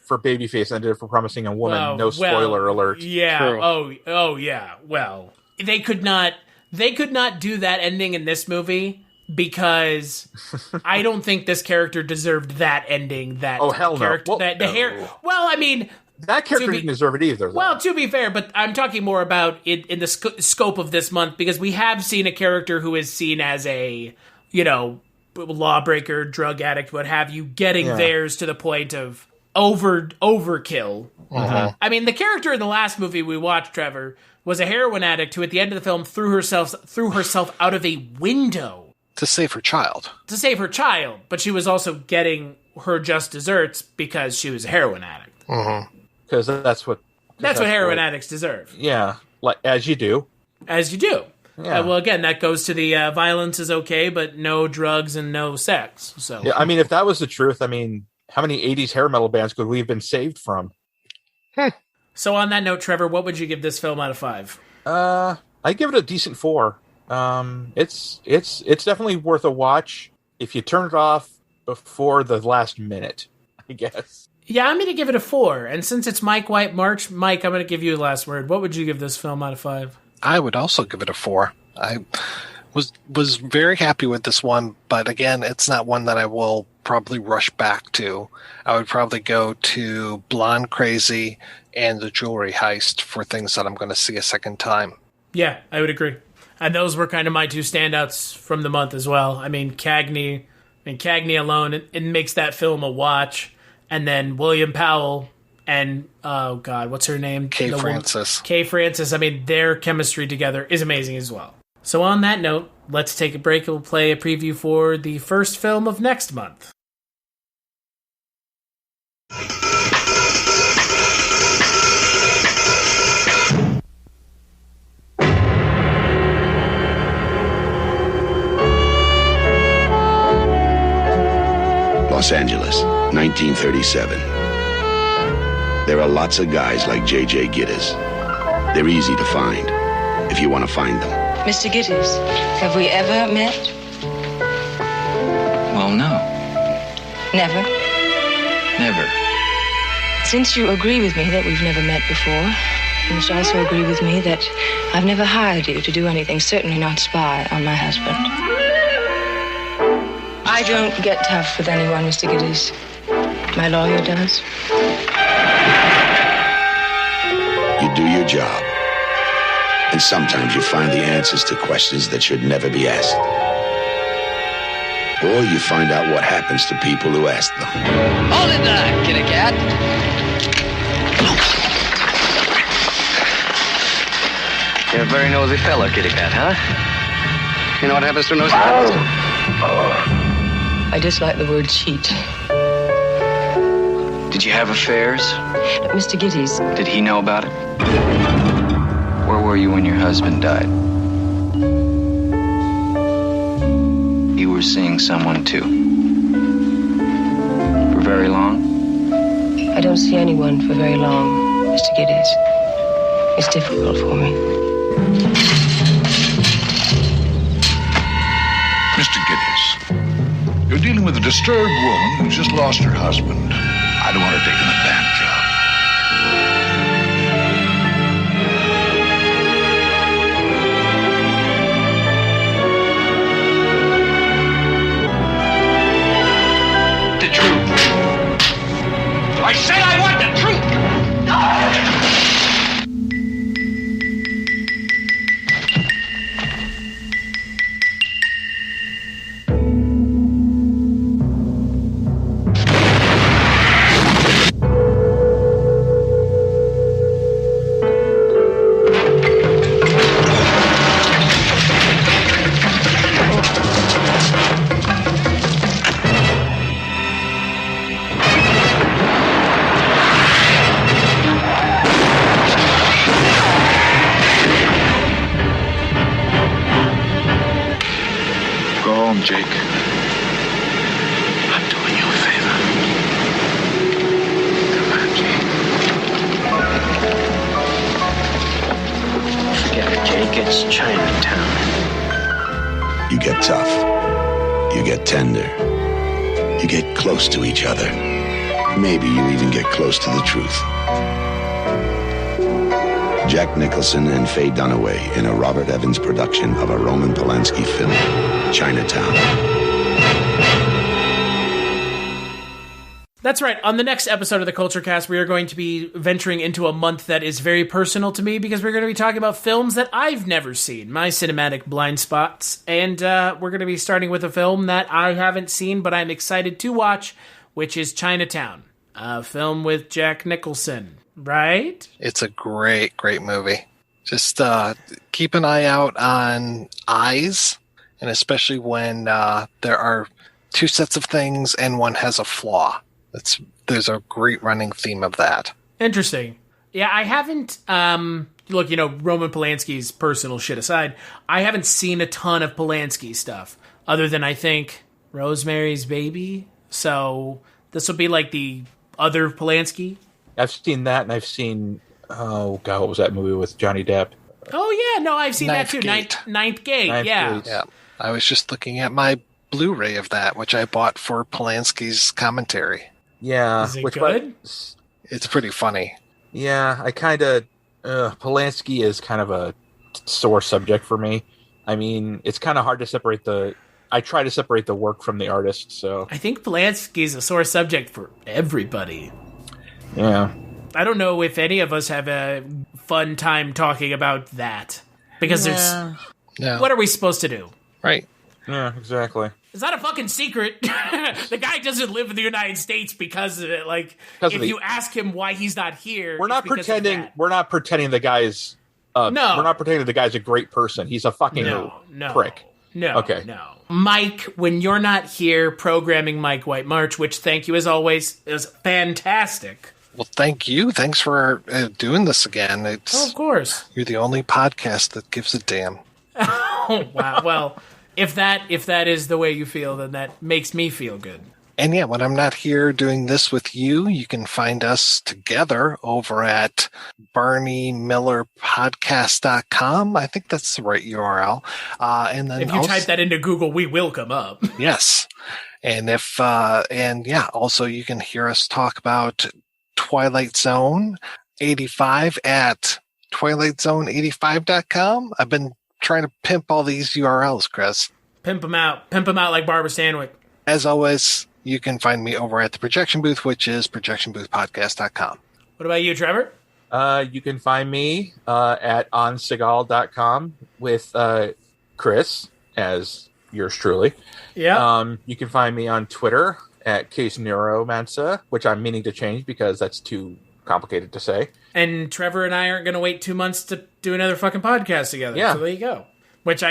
Babyface than it did for Promising Young Woman. No spoiler alert. Yeah. True. Oh yeah. Well, they could not do that ending in this movie because I don't think this character deserved that ending. That hell no. Well, hair. Well, I mean. That character didn't deserve it either, though. Well, to be fair, but I'm talking more about it in the scope of this month, because we have seen a character who is seen as a, lawbreaker, drug addict, what have you, getting theirs to the point of overkill. I mean, the character in the last movie we watched, Trevor, was a heroin addict who at the end of the film threw herself out of a window. To save her child. But she was also getting her just desserts because she was a heroin addict. Because that's what heroin addicts deserve. Yeah, like as you do. Yeah. Well, again, that goes to the violence is okay, but no drugs and no sex. So yeah, I mean, if that was the truth, I mean, how many 80s hair metal bands could we have been saved from? So on that note, Trevor, what would you give this film out of 5? I give it a decent 4. It's definitely worth a watch if you turn it off before the last minute, I guess. Yeah, I'm going to give it a 4. And since it's Mike White March, Mike, I'm going to give you the last word. What would you give this film out of 5? I would also give it a 4. I was very happy with this one, but again, it's not one that I will probably rush back to. I would probably go to Blonde Crazy and The Jewelry Heist for things that I'm going to see a second time. Yeah, I would agree. And those were kind of my two standouts from the month as well. I mean, Cagney alone, it makes that film a watch. And then William Powell and, oh God, what's her name? Kay Francis. Kay Francis. I mean, their chemistry together is amazing as well. So on that note, let's take a break and we'll play a preview for the first film of next month. Los Angeles, 1937. There are lots of guys like J.J. Gittes. They're easy to find, if you want to find them. Mr. Gittes, have we ever met? Well, no. Never? Never. Since you agree with me that we've never met before, you must also agree with me that I've never hired you to do anything, certainly not spy on my husband. I don't get tough with anyone, Mr. Gittes. My lawyer does. You do your job. And sometimes you find the answers to questions that should never be asked. Or you find out what happens to people who ask them. Hold it there, kitty cat. You're a very nosy fellow, kitty cat, huh? You know what happens to nosy fellows? I dislike the word cheat. Did you have affairs? Mr. Gittes. Did he know about it? Where were you when your husband died? You were seeing someone too. For very long? I don't see anyone for very long, Mr. Gittes. It's difficult for me. Mr. Gittes, you're dealing with a disturbed woman who just lost her husband. I don't want her taken advantage of. The truth. I said I want the truth. It's Chinatown. You get tough. You get tender. You get close to each other. Maybe you even get close to the truth. Jack Nicholson and Faye Dunaway in a Robert Evans production of a Roman Polanski film, Chinatown. That's right. On the next episode of the Kulturecast, we are going to be venturing into a month that is very personal to me because we're going to be talking about films that I've never seen, my cinematic blind spots. And we're going to be starting with a film that I haven't seen, but I'm excited to watch, which is Chinatown, a film with Jack Nicholson. Right? It's a great, great movie. Just keep an eye out on eyes, and especially when there are two sets of things and one has a flaw. There's a great running theme of that. Interesting. Yeah, I haven't, look, Roman Polanski's personal shit aside, I haven't seen a ton of Polanski stuff, other than, I think, Rosemary's Baby. So this will be like the other Polanski. I've seen that, and I've seen, oh god, what was that movie with Johnny Depp? Oh yeah, no, I've seen that too. Ninth Gate, yeah. Yeah, I was just looking at my Blu-ray of that, which I bought for Polanski's commentary. Yeah, is it good? It's pretty funny. Yeah, I kind of Polanski is kind of a sore subject for me. I mean, it's kind of hard to separate I try to separate the work from the artist. So I think Polanski's a sore subject for everybody. Yeah. I don't know if any of us have a fun time talking about that. Because there's... What are we supposed to do? Right. Yeah, exactly. It's not a fucking secret. The guy doesn't live in the United States because of it. Like, if you ask him why he's not here... We're not pretending the guy's... no. We're not pretending the guy's a great person. He's a fucking prick. No. Okay. No. Mike, when you're not here programming Mike White March, which thank you as always, is fantastic. Well, thank you. Thanks for doing this again. Of course. You're the only podcast that gives a damn. Oh, wow. Well, if that is the way you feel, then that makes me feel good. And yeah, when I'm not here doing this with you, you can find us together over at BarneyMillerPodcast.com. I think that's the right URL. And then if you type that into Google, we will come up. Yes. And also you can hear us talk about Twilight Zone 85 at TwilightZone85.com. I've been trying to pimp all these URLs, Chris. Pimp them out like Barbara Stanwyck. As always, you can find me over at the Projection Booth, which is projectionboothpodcast.com. What about you, Trevor? You can find me at onseagal.com with Chris, as yours truly. Yeah. You can find me on Twitter at Case Neuromancer, which I'm meaning to change because that's too complicated to say. And Trevor and I aren't going to wait 2 months to do another fucking podcast together. Yeah. So there you go. Which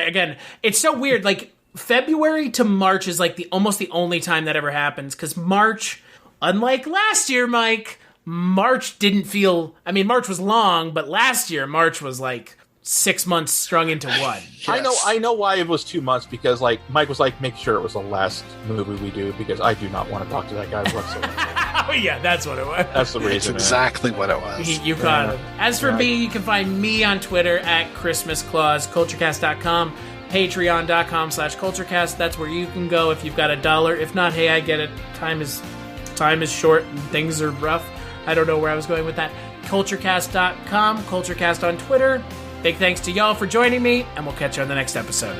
it's so weird. Like, February to March is like almost the only time that ever happens, because March, unlike last year, Mike, March didn't feel... I mean, March was long, but last year, March was like 6 months strung into one. Yes. I know why it was 2 months, because like Mike was like, make sure it was the last movie we do, because I do not want to talk to that guy whatsoever. Oh yeah, that's what it was. That's the reason. That's exactly what it was. You caught it. As for me, you can find me on Twitter at Christmas Claus, Kulturecast.com, Patreon.com/Kulturecast. That's where you can go if you've got $1. If not, hey, I get it. Time is short and things are rough. I don't know where I was going with that. Kulturecast.com, Kulturecast on Twitter. Big thanks to y'all for joining me, and we'll catch you on the next episode.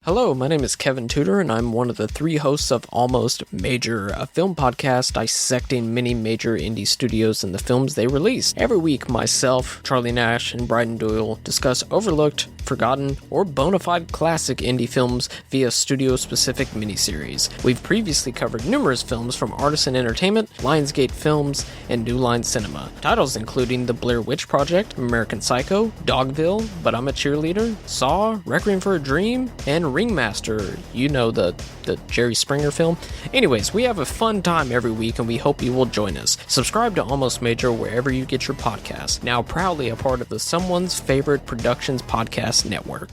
Hello, my name is Kevin Tudor, and I'm one of the 3 hosts of Almost Major, a film podcast dissecting many major indie studios and the films they release. Every week, myself, Charlie Nash, and Bryden Doyle discuss overlooked forgotten, or bona fide classic indie films via studio-specific miniseries. We've previously covered numerous films from Artisan Entertainment, Lionsgate Films, and New Line Cinema. Titles including The Blair Witch Project, American Psycho, Dogville, But I'm a Cheerleader, Saw, Requiem for a Dream, and Ringmaster. You know, the Jerry Springer film. Anyways, we have a fun time every week and we hope you will join us. Subscribe to Almost Major wherever you get your podcasts. Now proudly a part of the Someone's Favorite Productions podcast network.